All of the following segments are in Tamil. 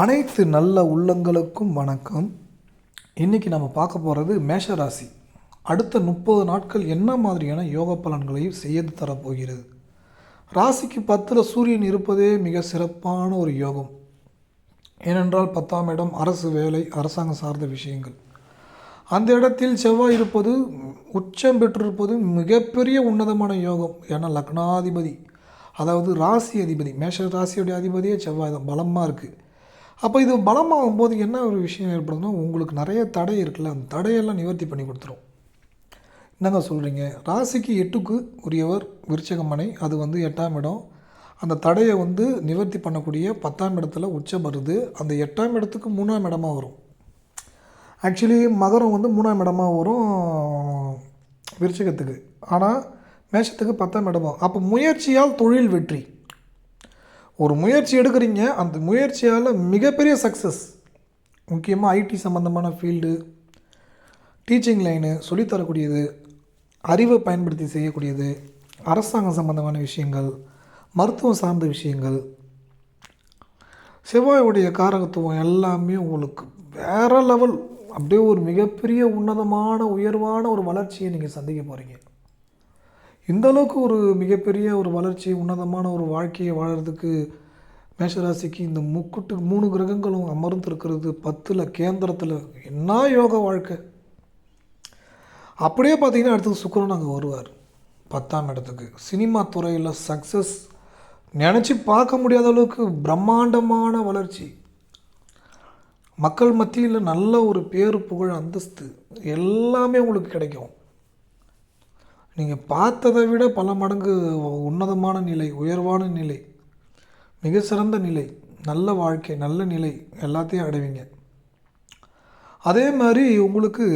அனைத்து நல்ல உள்ளங்களுக்கும் வணக்கம். இன்றைக்கி நம்ம பார்க்க போகிறது மேஷ ராசி. அடுத்த 30 நாட்கள் என்ன மாதிரியான யோக பலன்களை செய்து தரப்போகிறது. ராசிக்கு 10ல் சூரியன் இருப்பதே மிக சிறப்பான ஒரு யோகம். ஏனென்றால் 10ஆம் இடம் அரசு வேலை, அரசாங்கம் சார்ந்த விஷயங்கள். அந்த இடத்தில் செவ்வாய் இருப்பது, உச்சம் பெற்றிருப்பது மிகப்பெரிய உன்னதமான யோகம். ஏன்னா லக்னாதிபதி, அதாவது ராசி அதிபதி, மேஷ ராசியுடைய அதிபதியே செவ்வாய் தான், பலமாக இருக்குது. அப்போ இது பலமாகும் போது என்ன ஒரு விஷயம் ஏற்படுதுன்னா, உங்களுக்கு நிறைய தடை இருக்குல்ல, அந்த தடையெல்லாம் நிவர்த்தி பண்ணி கொடுத்துரும். என்னங்க சொல்கிறீங்க? ராசிக்கு 8க்கு உரியவர் விருச்சகமனை, அது 8ஆம் இடம். அந்த தடையை நிவர்த்தி பண்ணக்கூடிய 10ஆம் இடத்துல உச்சம் வருது. அந்த 8ஆம் இடத்துக்கு 3ஆம் இடமாக வரும். ஆக்சுவலி மகரம் 3ஆம் இடமாக வரும் விருச்சகத்துக்கு, ஆனால் மேஷத்துக்கு 10ஆம் இடமாக. அப்போ முயற்சியால் தொழில் வெற்றி. ஒரு முயற்சி எடுக்கிறீங்க, அந்த முயற்சியால் மிகப்பெரிய சக்ஸஸ். முக்கியமாக ஐடி சம்மந்தமான ஃபீல்டு, டீச்சிங் லைனு, சொல்லித்தரக்கூடியது, அறிவை பயன்படுத்தி செய்யக்கூடியது, அரசாங்கம் சம்மந்தமான விஷயங்கள், மருத்துவம் சார்ந்த விஷயங்கள், செவ்வாயுடைய காரகத்துவம் எல்லாமே உங்களுக்கு வேறு லெவல். அப்படியே ஒரு மிகப்பெரிய உன்னதமான உயர்வான ஒரு வளர்ச்சியை நீங்கள் சந்திக்க போகிறீங்க. இந்தளவுக்கு ஒரு மிகப்பெரிய ஒரு வளர்ச்சி, உன்னதமான ஒரு வாழ்க்கையை வாழறதுக்கு மேஷராசிக்கு இந்த 3 கிரகங்களும் அமர்ந்திருக்கிறது 10ல் கேந்திரத்தில். என்ன யோக வாழ்க்கை! அப்படியே பார்த்தீங்கன்னா அடுத்தது சுக்கிரன் அங்கே வருவார் 10ஆம் இடத்துக்கு. சினிமா துறையில் சக்ஸஸ் நினச்சி பார்க்க முடியாத அளவுக்கு பிரம்மாண்டமான வளர்ச்சி. மக்கள் மத்தியில் நல்ல ஒரு பேரு, புகழ், அந்தஸ்து எல்லாமே உங்களுக்கு கிடைக்கும். நீங்கள் பார்த்ததை விட பல மடங்கு உன்னதமான நிலை, உயர்வான நிலை, மிக சிறந்த நிலை, நல்ல வாழ்க்கை, நல்ல நிலை எல்லாத்தையும் அடைவீங்க. அதே மாதிரி உங்களுக்கு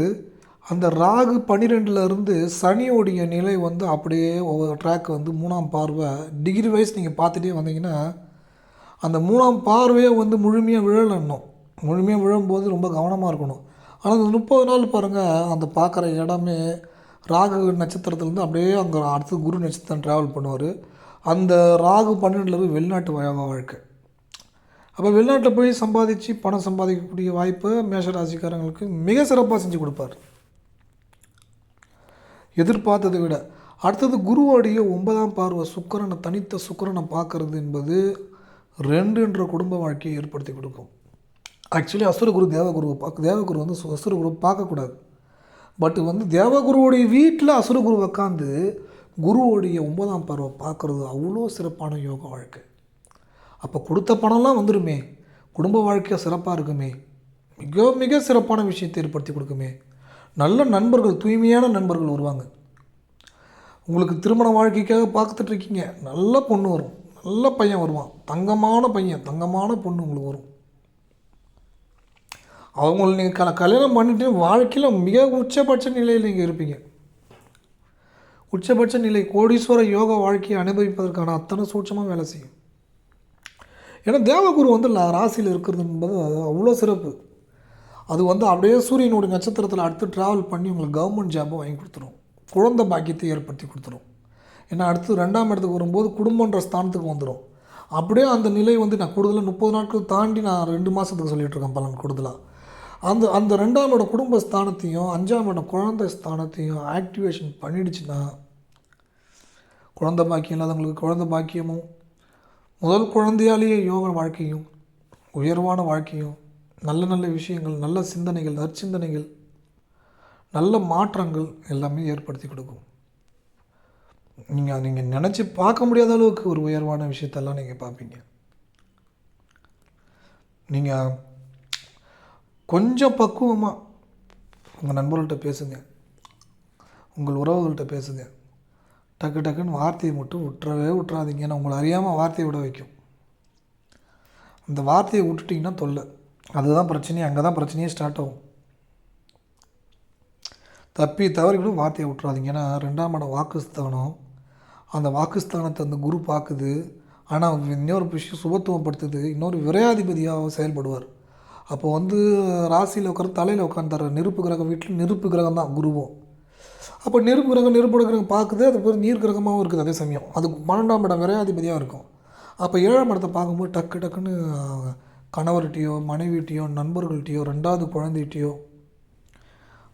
அந்த ராகு 12லேருந்து சனியோடைய நிலை அப்படியே ஒவ்வொரு ட்ராக் 3ஆம் பார்வை டிகிரி வைஸ் நீங்கள் பார்த்துட்டே வந்தீங்கன்னா, அந்த 3ஆம் பார்வையை முழுமையாக விழலன்னும். முழுமையாக விழும்போது ரொம்ப கவனமாக இருக்கணும். ஆனால் அந்த 30 நாள் பாருங்கள், அந்த பார்க்குற இடமே ராகு நட்சத்திரத்துலேருந்து அப்படியே அங்கே அடுத்து குரு நட்சத்திரம் ட்ராவல் பண்ணுவார். அந்த ராகு 12ல் போய் வெளிநாட்டு வாழ்க்கை. அப்போ வெளிநாட்டில் போய் சம்பாதிச்சு பணம் சம்பாதிக்கக்கூடிய வாய்ப்பை மேஷராசிக்காரங்களுக்கு மிக சிறப்பாக செஞ்சு கொடுப்பார், எதிர்பார்த்ததை விட. அடுத்தது குருவோடைய 9ஆம் பார்வை சுக்கிரனை, தனித்த சுக்கிரனை பார்க்கறது என்பது 2 என்ற குடும்ப வாழ்க்கையை ஏற்படுத்தி கொடுக்கும். ஆக்சுவலி அசுரகுரு தேவகுருவை தேவகுரு அசுரகுரு பார்க்கக்கூடாது. பட் தேவகுருவோடைய வீட்டில் அசுரகுரு உட்காந்து குருவோடைய 9ஆம் பார்வை பார்க்குறது அவ்வளோ சிறப்பான யோக வாழ்க்கை. அப்போ கொடுத்த பணம்லாம் வந்துடுமே, குடும்ப வாழ்க்கை சிறப்பாக இருக்குமே, மிக மிக சிறப்பான விஷயத்தை ஏற்படுத்தி கொடுக்குமே. நல்ல நண்பர்கள், தூய்மையான நண்பர்கள் வருவாங்க. உங்களுக்கு திருமண வாழ்க்கைக்காக பார்த்துட்ருக்கீங்க, நல்ல பொண்ணு வரும், நல்ல பையன் வருவான், தங்கமான பையன், தங்கமான பொண்ணு உங்களுக்கு வரும். அவங்கள நீங்கள் கல்யாணம் பண்ணிட்டு வாழ்க்கையில் மிக உச்சபட்ச நிலையில் நீங்கள் இருப்பீங்க. உச்சபட்ச நிலை, கோடீஸ்வர யோக வாழ்க்கையை அனுபவிப்பதற்கான அத்தனை சூட்சமாக வேலை செய்யும். ஏன்னா தேவகுரு ராசியில் இருக்கிறது என்பது அவ்வளோ சிறப்பு. அது அப்படியே சூரியனுடைய நட்சத்திரத்தில் அடுத்து ட்ராவல் பண்ணி உங்களுக்கு கவர்மெண்ட் ஜாப்பை வாங்கி கொடுத்துரும், குழந்தை பாக்கியத்தை ஏற்படுத்தி கொடுத்துரும். ஏன்னா அடுத்து 2ஆம் இடத்துக்கு வரும்போது குடும்பன்ற ஸ்தானத்துக்கு வந்துடும். அப்படியே அந்த நிலை நான் கூடுதலாக 30 நாட்கள் தாண்டி நான் 2 மாதத்துக்கு சொல்லிகிட்ருக்கேன் பலன் கூடுதலாக. அந்த 2ஆம் இடம் குடும்ப ஸ்தானத்தையும் 5ஆம் இடம் குழந்தை ஸ்தானத்தையும் ஆக்டிவேஷன் பண்ணிடுச்சுன்னா, குழந்தை பாக்கியம் இல்லாதவங்களுக்கு குழந்தை பாக்கியமும், முதல் குழந்தையாலேயே யோக வாழ்க்கையும், உயர்வான வாழ்க்கையும், நல்ல நல்ல விஷயங்கள், நல்ல சிந்தனைகள், நற்சிந்தனைகள், நல்ல மாற்றங்கள் எல்லாமே ஏற்படுத்தி கொடுக்கும். நீங்கள் நினச்சி பார்க்க முடியாத அளவுக்கு ஒரு உயர்வான விஷயத்தெல்லாம் நீங்கள் பார்ப்பீங்க. நீங்கள் கொஞ்சம் பக்குவமாக உங்கள் நண்பர்கள்ட்ட பேசுங்க, உங்கள் உறவுகள்கிட்ட பேசுங்க. டக்குன்னு வார்த்தையை மட்டும் விட்டுறாதீங்க. ஏன்னா உங்களை அறியாமல் வார்த்தையை விட வைக்கும். அந்த வார்த்தையை விட்டுட்டிங்கன்னா தொல்லை, அதுதான் பிரச்சனையே, அங்கே தான் பிரச்சனையே ஸ்டார்ட் ஆகும். தவறி கூட வார்த்தையை விட்டுறாதீங்க. ஏன்னா 2ஆம் இடம் வாக்குஸ்தானம், அந்த வாக்குஸ்தானத்தை அந்த குரு பார்க்குது. ஆனால் இன்னொரு விஷயம் சுபத்துவப்படுத்துது, இன்னொரு விரையாதிபதியாக செயல்படுவார். அப்போ ராசியில் உட்காந்து தலையில் உட்காந்துற நெருப்பு கிரகம் வீட்டில் நெருப்பு கிரகம் தான் குருவும். அப்போ நெருப்பு கிரகம் பார்க்குது, அது பேர் நீர் கிரகமாகவும் இருக்குது. அதே சமயம் அது 12ஆம் இடம் விரையாதிபதியாக இருக்கும். அப்போ 7ஆம் இடத்தை பார்க்கும்போது டக்குன்னு கணவர்கிட்டையோ மனைவிட்டையோ நண்பர்கள்ட்டையோ 2வது குழந்தைகிட்டையோ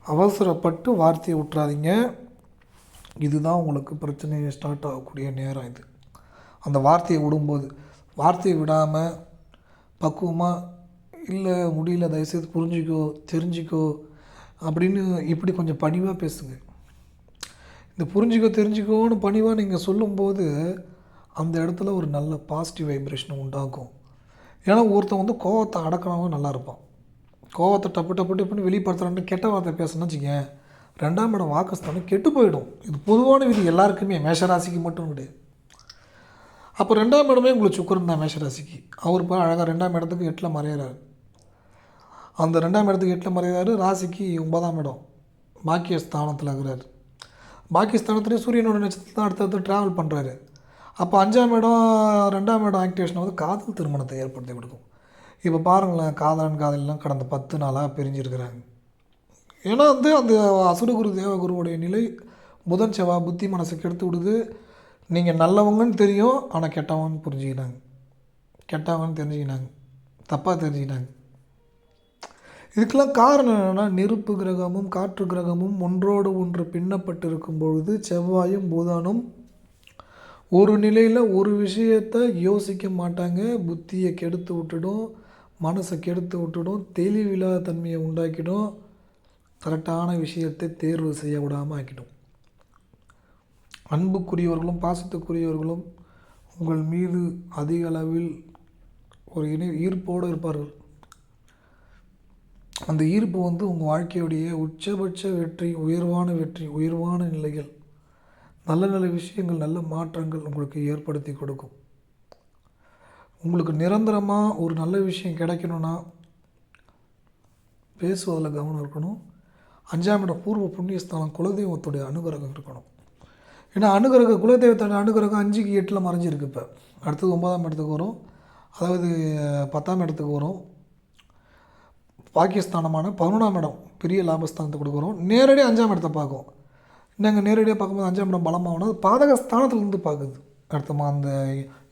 அவசரப்பட்டு வார்த்தையை விட்டுறாதீங்க. இதுதான் உங்களுக்கு பிரச்சனையை ஸ்டார்ட் ஆகக்கூடிய நேரம் இது. அந்த வார்த்தையை விடும்போது வார்த்தையை விடாமல் பக்குவமாக, இல்லை முடியல தயவுசெய்து புரிஞ்சிக்கோ தெரிஞ்சிக்கோ அப்படின்னு இப்படி கொஞ்சம் பணிவாக பேசுங்க. இந்த புரிஞ்சிக்கோ தெரிஞ்சிக்கோன்னு பணிவாக நீங்கள் சொல்லும்போது அந்த இடத்துல ஒரு நல்ல பாசிட்டிவ் வைப்ரேஷன் உண்டாகும். ஏன்னா ஒருத்தன் வந்து கோவத்தை அடக்கிறவங்க நல்லா இருப்பான். கோவத்தை டப்பு டப்பு டப்புன்னு வெளிப்படுத்துகிறான்னு கெட்ட வார்த்தை பேசணும்னு வச்சுக்கேன், 2ஆம் இடம் வாக்குஸ்தானம் கெட்டு போயிடும். இது பொதுவான விதி எல்லாருக்குமே, மேஷராசிக்கு மட்டும் கிடையாது. அப்போ 2ஆம் இடமே உங்களுக்கு சுக்கிரன் தான் மேஷராசிக்கு. அவர் இப்போ அழகாக 2ஆம் இடத்துக்கு 8ல் மறையிறாரு. அந்த 2ஆம் இடத்துக்கு 8ல் மறையிறாரு. ராசிக்கு 9ஆம் இடம் பாக்கியஸ்தானத்தில் இருக்கிறார். பாக்கியஸ்தானத்துலேயும் சூரியனோட நட்சத்திரத்தில் அடுத்தடுத்து ட்ராவல் பண்ணுறாரு. அப்போ 5ஆம் இடம் 2ஆம் இடம் ஆக்டிவேஷன் வந்து காதல் திருமணத்தை ஏற்படுத்தி கொடுக்கும். இப்போ பாருங்களேன், காதலன் காதலாம் கடந்த 10 நாளாக பிரிஞ்சிருக்கிறாங்க. ஏன்னா வந்து அந்த அசுரகுரு தேவகுருவுடைய நிலை புதன் செவ்வாய் புத்தி மனசை கெடுத்து விடுது. நீங்கள் நல்லவங்கன்னு தெரியும், ஆனால் கெட்டவங்கன்னு புரிஞ்சுக்கினாங்க, கெட்டவங்கன்னு தெரிஞ்சுக்கினாங்க, தப்பாக தெரிஞ்சுக்கினாங்க. இதுக்கெல்லாம் காரணம் என்னென்னா, நெருப்பு கிரகமும் காற்று கிரகமும் ஒன்றோடு ஒன்று பின்னப்பட்டு இருக்கும் பொழுது செவ்வாயும் புதனும் ஒரு நிலையில் ஒரு விஷயத்தை யோசிக்க மாட்டாங்க. புத்தியை கெடுத்து விட்டுடும், மனசை கெடுத்து விட்டுடும், தெளிவில்லாத தன்மையை உண்டாக்கிடும், கரெக்டான விஷயத்தை தேர்வு செய்ய விடாமல் ஆக்கிடும். அன்புக்குரியவர்களும் பாசத்துக்குரியவர்களும் உங்கள் மீது அதிக அளவில் ஒரு ஈர்ப்போடு இருப்பார்கள். அந்த ஈர்ப்பு வந்து உங்கள் வாழ்க்கையுடைய உச்சபட்ச வெற்றி, உயர்வான நிலைகள், நல்ல நல்ல விஷயங்கள், நல்ல மாற்றங்கள் உங்களுக்கு ஏற்படுத்தி கொடுக்கும். உங்களுக்கு நிரந்தரமாக ஒரு நல்ல விஷயம் கிடைக்கணும்னா பேசுவதில் கவனம் இருக்கணும். 5ஆம் இடம் பூர்வ புண்ணியஸ்தானம் குலதெய்வத்துடைய அனுகிரகம் இருக்கணும். ஏன்னா குலதெய்வத்தோட அனுகிரகம் 5க்கு 8ல் மறைஞ்சிருக்கு. இப்போ அடுத்தது 9ஆம் இடத்துக்கு வரும், அதாவது 10ஆம் இடத்துக்கு வரும். பாக்கியஸ்தானமான 11ஆம் இடம் பெரிய லாபஸ்தானத்தை கொடுக்குறோம். நேரடியாக 5ஆம் இடத்தை பார்க்கும். நாங்கள் நேரடியாக பார்க்கும்போது 5ஆம் இடம் பலமாகணும், அது பாதகஸ்தானத்துலேருந்து பார்க்குது. அடுத்த அந்த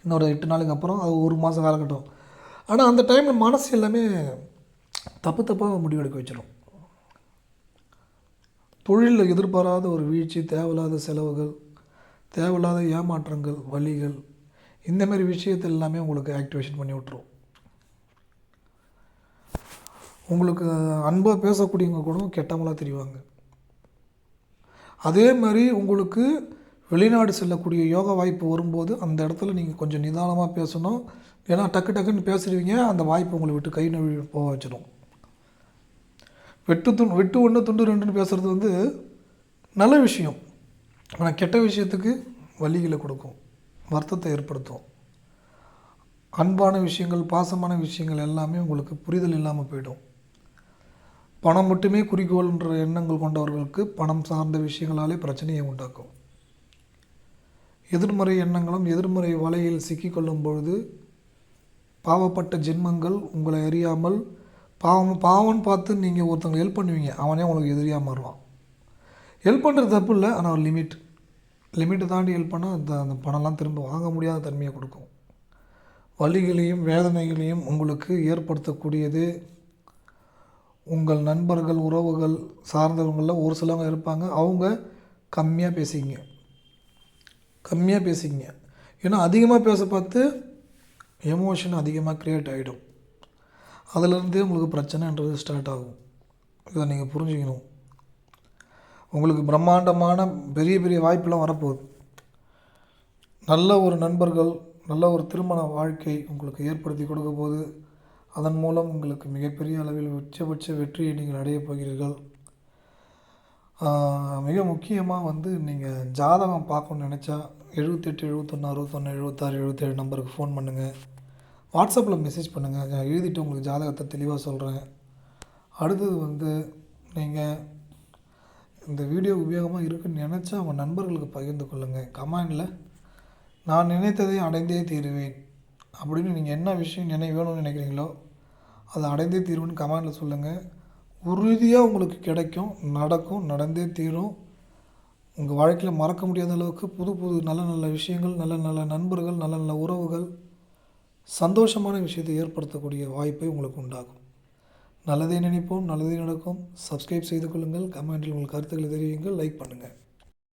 இன்னொரு 8 நாளுக்கு அப்புறம் அது 1 மாதம் காலகட்டம். ஆனால் அந்த டைமில் மனசு எல்லாமே தப்பாக முடிவெடுக்க வச்சிடும். தொழிலில் எதிர்பாராத ஒரு வீழ்ச்சி, தேவையில்லாத செலவுகள், தேவையில்லாத ஏமாற்றங்கள், வலிகள், இந்தமாரி விஷயத்தை எல்லாமே உங்களுக்கு ஆக்டிவேஷன் பண்ணி விட்டுரும். உங்களுக்கு அன்பாக பேசக்கூடியவங்க கூட கெட்டவங்களாக தெரிவாங்க. அதே மாதிரி உங்களுக்கு வெளிநாடு செல்லக்கூடிய யோகா வாய்ப்பு வரும்போது அந்த இடத்துல நீங்கள் கொஞ்சம் நிதானமாக பேசணும். ஏன்னா டக்குன்னு பேசுகிறீங்க, அந்த வாய்ப்பு உங்களை விட்டு கை நழுவி போக வச்சிடும். வெட்டு 1 துண்டு 2ன்னு பேசுகிறது வந்து நல்ல விஷயம், ஆனால் கெட்ட விஷயத்துக்கு வலிகளை கொடுக்கும், வருத்தத்தை ஏற்படுத்தும். அன்பான விஷயங்கள், பாசமான விஷயங்கள் எல்லாமே உங்களுக்கு புரிதல் இல்லாமல் போயிடும். பணம் மட்டுமே குறிக்கோள்ன்ற எண்ணங்கள் கொண்டவர்களுக்கு பணம் சார்ந்த விஷயங்களாலே பிரச்சனையை உண்டாக்கும். எதிர்மறை எண்ணங்களும் எதிர்மறை வலையில் சிக்கிக்கொள்ளும் பொழுது பாவப்பட்ட ஜென்மங்கள் உங்களை அறியாமல் பாவம்னு பார்த்து நீங்கள் ஒருத்தவங்க ஹெல்ப் பண்ணுவீங்க, அவனே உங்களுக்கு எதிரியாக மாறுவான். ஹெல்ப் பண்ணுறது தப்பு இல்லை, ஆனால் ஒரு லிமிட்டை தாண்டி ஹெல்ப் பண்ணால் அந்த பணம்லாம் திரும்ப வாங்க முடியாத தன்மையை கொடுக்கும். வலிகளையும் வேதனைகளையும் உங்களுக்கு ஏற்படுத்தக்கூடியது உங்கள் நண்பர்கள், உறவுகள் சார்ந்தவங்களில் ஒரு சிலவங்க இருப்பாங்க. அவங்க கம்மியாக பேசிக்கிங்க. ஏன்னா அதிகமாக பேச பார்த்து எமோஷன் அதிகமாக க்ரியேட் ஆகிடும். அதிலிருந்தே உங்களுக்கு பிரச்சனைன்றது ஸ்டார்ட் ஆகும். இதை நீங்கள் புரிஞ்சுக்கணும். உங்களுக்கு பிரம்மாண்டமான பெரிய வாய்ப்பெல்லாம் வரப்போகுது. நல்ல ஒரு நண்பர்கள், நல்ல ஒரு திருமண வாழ்க்கை உங்களுக்கு ஏற்படுத்தி கொடுக்க போது, அதன் மூலம் உங்களுக்கு மிகப்பெரிய அளவில் உச்சபட்ச வெற்றியை நீங்கள் அடையப் போகிறீர்கள். மிக முக்கியமாக வந்து நீங்கள் ஜாதகம் பார்க்கணுன்னு நினச்சா 78 71 61 76 77 நம்பருக்கு ஃபோன் பண்ணுங்கள், வாட்ஸ்அப்பில் மெசேஜ் பண்ணுங்கள். நான் எழுதிட்டு உங்களுக்கு ஜாதகத்தை தெளிவாக சொல்கிறேன். அடுத்தது வந்து நீங்கள் இந்த வீடியோ உபயோகமாக இருக்குன்னு நினச்சா அவங்க நண்பர்களுக்கு பகிர்ந்து கொள்ளுங்கள். கமெண்டில் நான் நினைத்ததை அடைந்தே தீருவேன் அப்படின்னு நீங்கள் என்ன விஷயம் வேணும்னு நினைக்கிறீங்களோ அதை அடைந்தே தீருவேன்னு கமெண்டில் சொல்லுங்கள். உறுதியாக உங்களுக்கு கிடைக்கும், நடக்கும், நடந்தே தீரும். உங்கள் வாழ்க்கையில் மறக்க முடியாத அளவுக்கு புது நல்ல விஷயங்கள், நல்ல நண்பர்கள், நல்ல உறவுகள் சந்தோஷமான விஷயத்தை ஏற்படுத்தக்கூடிய வாய்ப்பை உங்களுக்கு உண்டாகும். நல்லதே நினைப்போம், நல்லதே நடக்கும். சப்ஸ்கிரைப் செய்து கொள்ளுங்கள். கமெண்டில் உங்கள் கருத்துக்களை தெரிவியுங்கள். லைக் பண்ணுங்கள்.